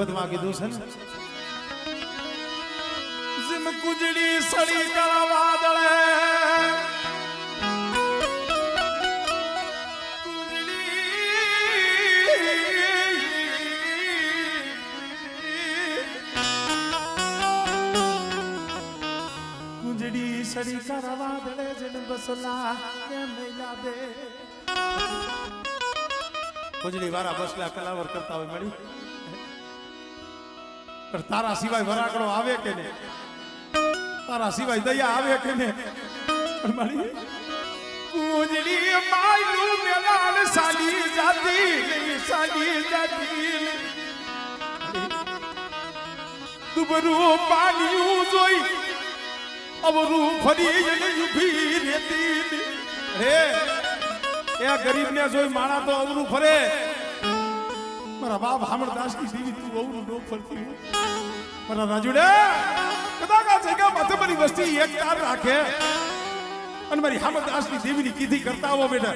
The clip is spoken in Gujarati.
પદમાં કીધું છે ને जिम कुजड़ी सड़ी का वादळे कुजड़ी सड़ी का वादळे जन बसला ने मैला दे કુજડી વાળા બસલા કલાવર કરતા હોય મળી પણ તારા સિવાય વરાકડો આવે કે ને તારા સિવાય દયા આવે કે ને પણ મળી कुजड़ी मायलू मेलान साली जाती दुबरू पानी जोई अबरू फरी उभी રહેતી રે એ ગરીબ ને જોઈ માણા તો અવરું ફરે મારા બાપ હામણદાસ ની દેવી તું અવરું નો ફરતી મારા રાજુડે કદાચ આ જગ્યા માથે મારી વસ્તી એક કાર રાખે અને મારી હામણદાસ ની દેવી ની કીધી કરતા આવો બેટા